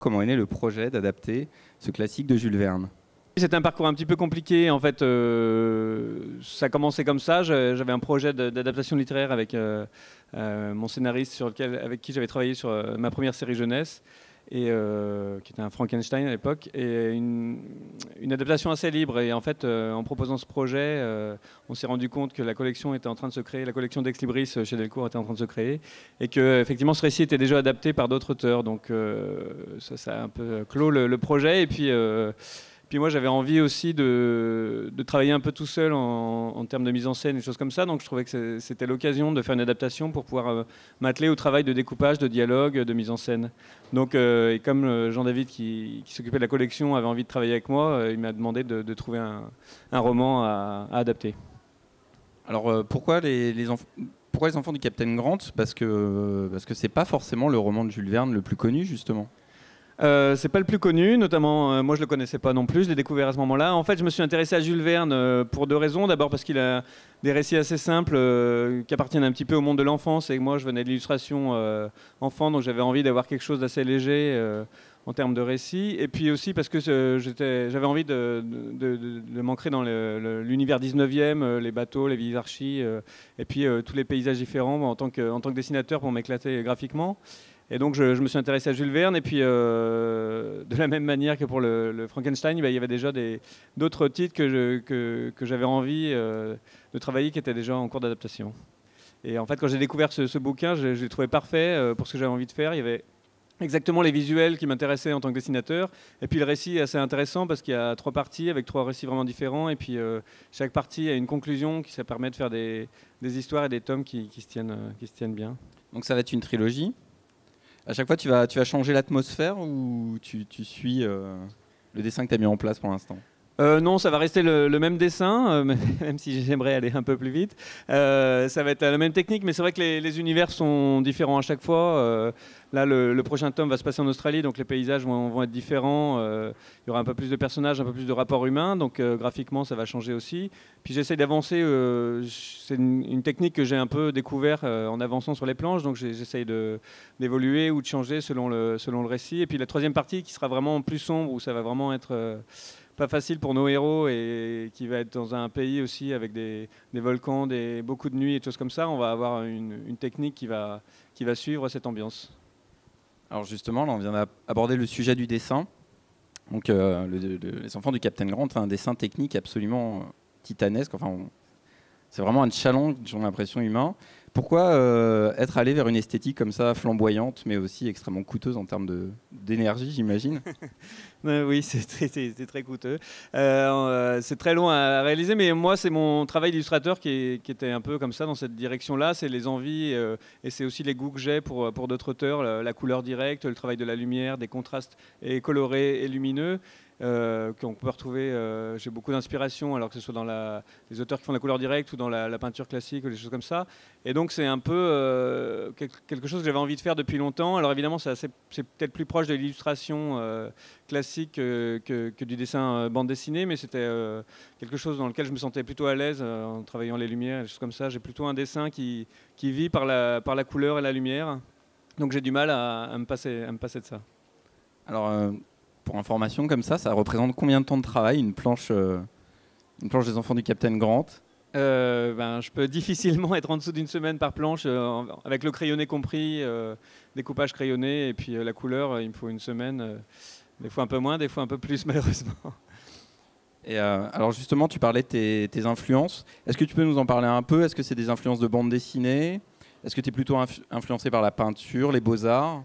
comment est né le projet d'adapter ce classique de Jules Verne? C'était un parcours un petit peu compliqué. En fait, ça a commencé comme ça. J'avais un projet d'adaptation littéraire avec mon scénariste avec qui j'avais travaillé sur ma première série jeunesse, et qui était un Frankenstein à l'époque, et une adaptation assez libre. Et en fait, en proposant ce projet, on s'est rendu compte que la collection était en train de se créer, la collection d'Ex Libris chez Delcourt était en train de se créer, et que effectivement ce récit était déjà adapté par d'autres auteurs. Donc ça a un peu clos le projet. Et puis moi, j'avais envie aussi de travailler un peu tout seul en termes de mise en scène et choses comme ça. Donc je trouvais que c'était l'occasion de faire une adaptation pour pouvoir m'atteler au travail de découpage, de dialogue, de mise en scène. Donc, et comme Jean-David, qui s'occupait de la collection, avait envie de travailler avec moi, il m'a demandé de trouver un roman à adapter. Alors pourquoi les enfants du Captain Grant? Parce que c'est pas forcément le roman de Jules Verne le plus connu, justement. C'est pas le plus connu, notamment moi je le connaissais pas non plus, je l'ai découvert à ce moment-là. En fait, je me suis intéressé à Jules Verne pour deux raisons. D'abord parce qu'il a des récits assez simples qui appartiennent un petit peu au monde de l'enfance, et moi je venais de l'illustration enfant, donc j'avais envie d'avoir quelque chose d'assez léger en termes de récits. Et puis aussi parce que j'avais envie de m'ancrer dans l'univers 19e, les bateaux, les vieilles archis, et puis tous les paysages différents en tant que dessinateur pour m'éclater graphiquement. Et donc je me suis intéressé à Jules Verne, et puis de la même manière que pour le Frankenstein, il y avait déjà d'autres titres que j'avais envie de travailler, qui étaient déjà en cours d'adaptation. Et en fait, quand j'ai découvert ce bouquin, je l'ai trouvé parfait pour ce que j'avais envie de faire. Il y avait exactement les visuels qui m'intéressaient en tant que dessinateur, et puis le récit est assez intéressant parce qu'il y a 3 parties avec 3 récits vraiment différents, et puis chaque partie a une conclusion qui ça permet de faire des histoires et des tomes qui se tiennent bien. Donc ça va être une trilogie. À chaque fois, tu vas changer l'atmosphère, ou tu suis le dessin que tu as mis en place pour l'instant? Non, ça va rester le même dessin, même si j'aimerais aller un peu plus vite. Ça va être la même technique, mais c'est vrai que les univers sont différents à chaque fois. Là, le prochain tome va se passer en Australie, donc les paysages vont être différents. Il y aura un peu plus de personnages, un peu plus de rapports humains, donc graphiquement, ça va changer aussi. Puis j'essaie d'avancer. C'est une technique que j'ai un peu découvert en avançant sur les planches, donc j'essaye d'évoluer ou de changer selon le récit. Et puis la troisième partie, qui sera vraiment plus sombre, où ça va vraiment être pas facile pour nos héros, et qui va être dans un pays aussi avec des volcans, beaucoup de nuits et des choses comme ça. On va avoir une technique qui va suivre cette ambiance. Alors justement, là, on vient d'aborder le sujet du dessin. Donc les enfants du Captain Grant, un dessin technique absolument titanesque. Enfin, c'est vraiment un challenge, j'ai l'impression, humain. Pourquoi être allé vers une esthétique comme ça, flamboyante, mais aussi extrêmement coûteuse en termes d'énergie, j'imagine? Oui, c'est très coûteux. C'est très long à réaliser, mais moi, c'est mon travail d'illustrateur qui était un peu comme ça, dans cette direction-là. C'est les envies et c'est aussi les goûts que j'ai pour d'autres auteurs, la couleur directe, le travail de la lumière, des contrastes colorés et lumineux. Qu'on peut retrouver j'ai beaucoup d'inspiration, alors que ce soit dans les auteurs qui font la couleur directe ou dans la peinture classique ou des choses comme ça. Et donc c'est un peu quelque chose que j'avais envie de faire depuis longtemps. Alors évidemment c'est peut-être plus proche de l'illustration classique que du dessin bande dessinée, mais c'était quelque chose dans lequel je me sentais plutôt à l'aise en travaillant les lumières et des choses comme ça. J'ai plutôt un dessin qui vit par la couleur et la lumière, donc j'ai du mal à me passer de ça. Alors pour information, comme ça représente combien de temps de travail, une planche des enfants du Captain Grant? Je peux difficilement être en dessous d'une semaine par planche, avec le crayonné compris, découpage crayonné, et puis la couleur, il me faut une semaine, des fois un peu moins, des fois un peu plus, malheureusement. Et alors justement, tu parlais de tes influences. Est-ce que tu peux nous en parler un peu? Est-ce que c'est des influences de bande dessinée? Est-ce que tu es plutôt influencé par la peinture, les beaux-arts?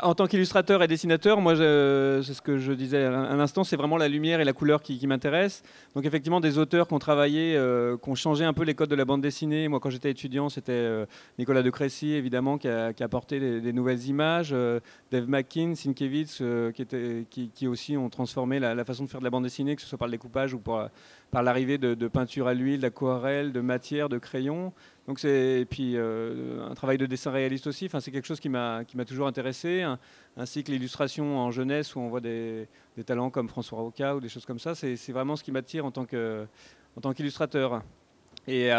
En tant qu'illustrateur et dessinateur, moi, c'est ce que je disais à l'instant, c'est vraiment la lumière et la couleur qui m'intéressent. Donc effectivement, des auteurs qui ont travaillé, qui ont changé un peu les codes de la bande dessinée. Moi, quand j'étais étudiant, c'était Nicolas de Crécy, évidemment, qui a apporté des nouvelles images. Dave McKean, Sienkiewicz, qui aussi ont transformé la façon de faire de la bande dessinée, que ce soit par le découpage ou par l'arrivée de peinture à l'huile, d'aquarelle, de matière, de crayon. Donc et puis un travail de dessin réaliste aussi. Enfin, c'est quelque chose qui m'a toujours intéressé, ainsi que l'illustration en jeunesse, où on voit des talents comme François Roca ou des choses comme ça. C'est vraiment ce qui m'attire en tant qu'illustrateur. Et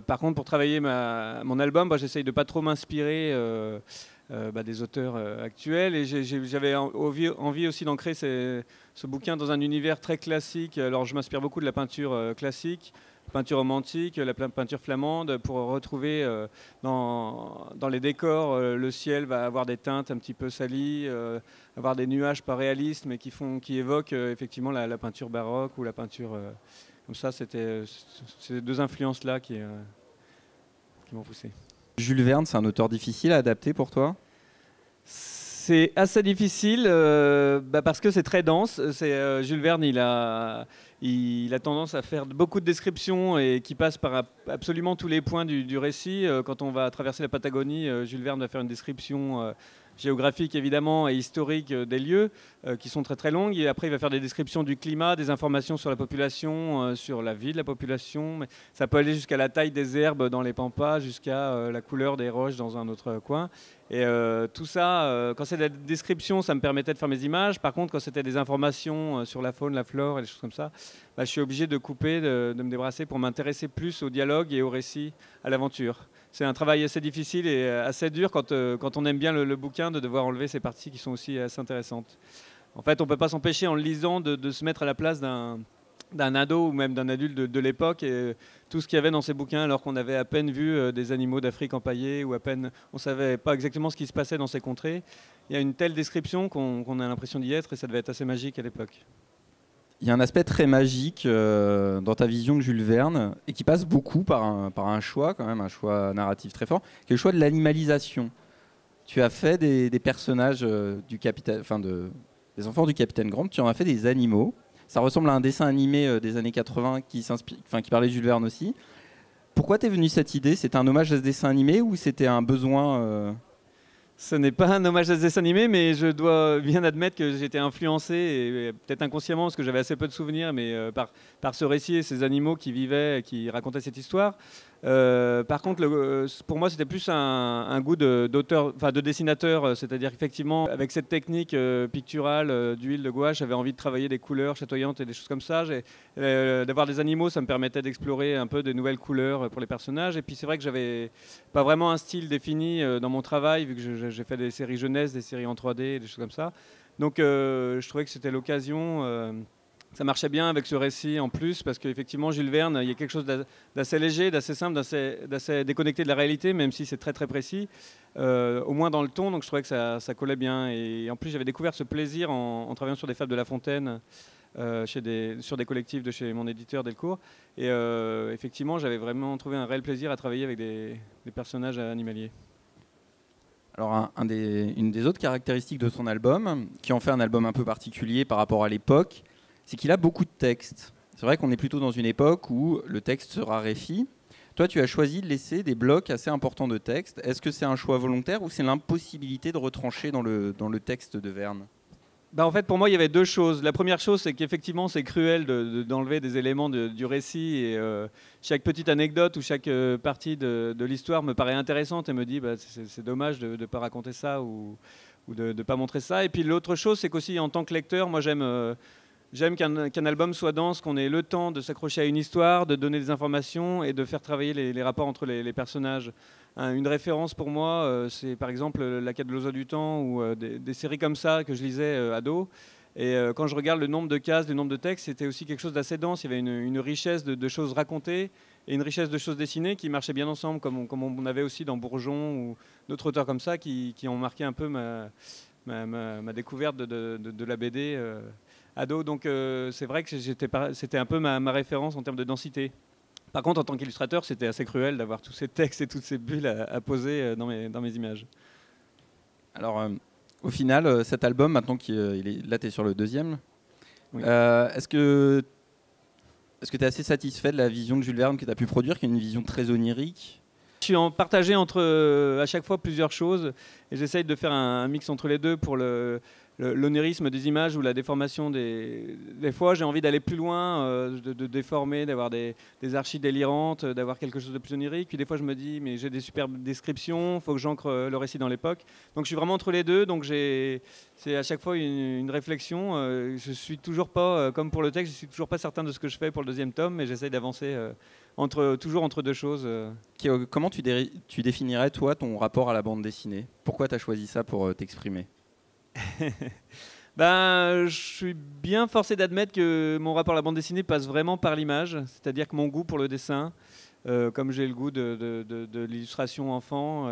par contre, pour travailler mon album, j'essaye de pas trop m'inspirer des auteurs actuels. Et j'avais envie aussi d'ancrer ce bouquin dans un univers très classique. Alors je m'inspire beaucoup de la peinture classique, peinture romantique, la peinture flamande, pour retrouver dans les décors, le ciel va avoir des teintes un petit peu salies, avoir des nuages pas réalistes, mais qui évoquent effectivement la peinture baroque ou la peinture... comme ça, c'était ces deux influences-là qui m'ont poussé. Jules Verne, c'est un auteur difficile à adapter pour toi? C'est assez difficile parce que c'est très dense. Jules Verne, il a tendance à faire beaucoup de descriptions et qui passent par absolument tous les points du récit. Quand on va traverser la Patagonie, Jules Verne va faire une description géographique évidemment et historique des lieux qui sont très très longues. Et après, il va faire des descriptions du climat, des informations sur la population, sur la vie de la population. Mais ça peut aller jusqu'à la taille des herbes dans les pampas, jusqu'à la couleur des roches dans un autre coin. Et tout ça, quand c'est de la description, ça me permettait de faire mes images. Par contre, quand c'était des informations sur la faune, la flore et des choses comme ça, je suis obligé de couper, de me débrasser pour m'intéresser plus au dialogue et au récit, à l'aventure. C'est un travail assez difficile et assez dur quand on aime bien le bouquin de devoir enlever ces parties qui sont aussi assez intéressantes. En fait, on ne peut pas s'empêcher en le lisant de se mettre à la place d'un ado ou même d'un adulte de l'époque et tout ce qu'il y avait dans ces bouquins alors qu'on avait à peine vu des animaux d'Afrique empaillés ou à peine on ne savait pas exactement ce qui se passait dans ces contrées. Il y a une telle description qu'on a l'impression d'y être et ça devait être assez magique à l'époque. Il y a un aspect très magique dans ta vision de Jules Verne et qui passe beaucoup par un choix, quand même, un choix narratif très fort, qui est le choix de l'animalisation. Tu as fait des personnages des enfants du Capitaine Grant, tu en as fait des animaux. Ça ressemble à un dessin animé des années 80 qui parlait de Jules Verne aussi. Pourquoi t'es venu cette idée? C'était un hommage à ce dessin animé ou c'était un besoin Ce n'est pas un hommage à ce dessin animé, mais je dois bien admettre que j'étais influencé, et peut-être inconsciemment, parce que j'avais assez peu de souvenirs, mais par ce récit et ces animaux qui vivaient, qui racontaient cette histoire. Par contre, pour moi, c'était plus un goût d'auteur, de dessinateur, c'est-à-dire effectivement, avec cette technique picturale d'huile de gouache, j'avais envie de travailler des couleurs chatoyantes et des choses comme ça. D'avoir des animaux, ça me permettait d'explorer un peu de nouvelles couleurs pour les personnages. Et puis c'est vrai que j'avais pas vraiment un style défini dans mon travail, vu que j'ai fait des séries jeunesse, des séries en 3D, des choses comme ça. Donc je trouvais que c'était l'occasion. Ça marchait bien avec ce récit en plus, parce qu'effectivement, Jules Verne, il y a quelque chose d'assez léger, d'assez simple, d'assez déconnecté de la réalité, même si c'est très très précis, au moins dans le ton, donc je trouvais que ça collait bien. Et en plus, j'avais découvert ce plaisir en travaillant sur des fables de La Fontaine, sur des collectifs de chez mon éditeur Delcourt. Et effectivement, j'avais vraiment trouvé un réel plaisir à travailler avec des personnages animaliers. Alors, une des autres caractéristiques de ton album, qui en fait un album un peu particulier par rapport à l'époque, c'est qu'il a beaucoup de textes. C'est vrai qu'on est plutôt dans une époque où le texte se raréfie. Toi, tu as choisi de laisser des blocs assez importants de texte. Est-ce que c'est un choix volontaire ou c'est l'impossibilité de retrancher dans le texte de Verne? En fait, pour moi, il y avait deux choses. La première chose, c'est qu'effectivement, c'est cruel d'enlever des éléments du récit. Et chaque petite anecdote ou chaque partie de l'histoire me paraît intéressante et me dit c'est dommage de ne pas raconter ça ou de ne pas montrer ça. Et puis l'autre chose, c'est qu'aussi, en tant que lecteur, moi, j'aime qu'un album soit dense, qu'on ait le temps de s'accrocher à une histoire, de donner des informations et de faire travailler les rapports entre les personnages. Une référence pour moi, c'est par exemple La Quête de l'Oiseau du Temps ou des séries comme ça que je lisais ado. Et quand je regarde le nombre de cases, le nombre de textes, c'était aussi quelque chose d'assez dense. Il y avait une richesse de choses racontées et une richesse de choses dessinées qui marchaient bien ensemble, comme on avait aussi dans Bourgeon ou d'autres auteurs comme ça qui ont marqué un peu ma découverte de la BD ado. Donc c'est vrai que c'était un peu ma référence en termes de densité. Par contre, en tant qu'illustrateur, c'était assez cruel d'avoir tous ces textes et toutes ces bulles à poser dans mes images. Alors, au final, cet album, maintenant là, tu es sur le deuxième, oui. Est-ce que tu es assez satisfait de la vision de Jules Verne que tu as pu produire, qui est une vision très onirique? Je suis partagé entre à chaque fois plusieurs choses et j'essaye de faire un mix entre les deux pour l'onérisme des images ou la déformation des fois, j'ai envie d'aller plus loin, de déformer, d'avoir des archives délirantes, d'avoir quelque chose de plus onirique. Puis des fois, je me dis, mais j'ai des superbes descriptions, il faut que j'ancre le récit dans l'époque. Donc je suis vraiment entre les deux. Donc c'est à chaque fois une réflexion. Je suis toujours pas, comme pour le texte, je suis toujours pas certain de ce que je fais pour le deuxième tome, mais j'essaye d'avancer toujours entre deux choses. Comment tu définirais, toi, ton rapport à la bande dessinée? Pourquoi tu as choisi ça pour t'exprimer? Ben, je suis bien forcé d'admettre que mon rapport à la bande dessinée passe vraiment par l'image, c'est-à-dire que mon goût pour le dessin, comme j'ai le goût de l'illustration enfant,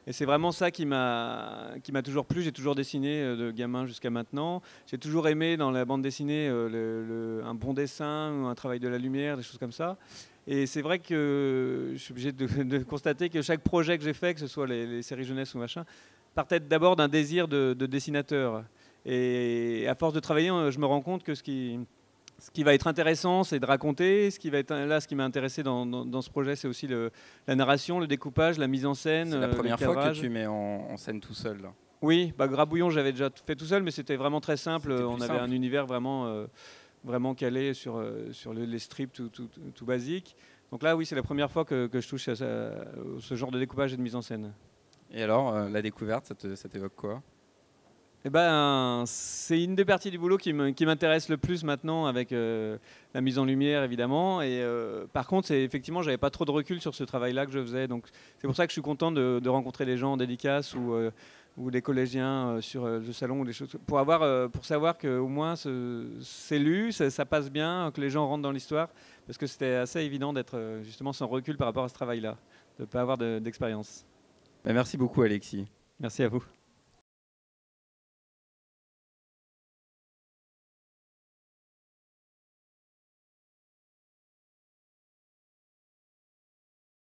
et c'est vraiment ça qui m'a toujours plu. J'ai toujours dessiné de gamin jusqu'à maintenant. J'ai toujours aimé dans la bande dessinée un bon dessin, ou un travail de la lumière, des choses comme ça. Et c'est vrai que je suis obligé de constater que chaque projet que j'ai fait, que ce soit les séries jeunesse ou machin, partait d'abord d'un désir de dessinateur. Et à force de travailler, je me rends compte que ce qui va être intéressant, c'est de raconter. Ce qui m'a intéressé dans ce projet, c'est aussi la narration, le découpage, la mise en scène. C'est la première fois que tu mets en scène tout seul, là. Oui, Grabouillon, j'avais déjà fait tout seul, mais c'était vraiment très simple. On avait un univers vraiment calé sur les strips tout basiques. Donc là, oui, c'est la première fois que je touche à ce genre de découpage et de mise en scène. Et alors, la découverte, ça t'évoque quoi? Eh ben, c'est une des parties du boulot qui m'intéresse le plus maintenant, avec la mise en lumière évidemment. Et par contre, effectivement, j'avais pas trop de recul sur ce travail-là que je faisais. Donc c'est pour ça que je suis content de rencontrer des gens en dédicace ou des collégiens sur le salon ou des choses pour savoir que au moins c'est lu, ça passe bien, que les gens rentrent dans l'histoire, parce que c'était assez évident d'être justement sans recul par rapport à ce travail-là, de ne pas avoir d'expérience. Merci beaucoup, Alexis. Merci à vous.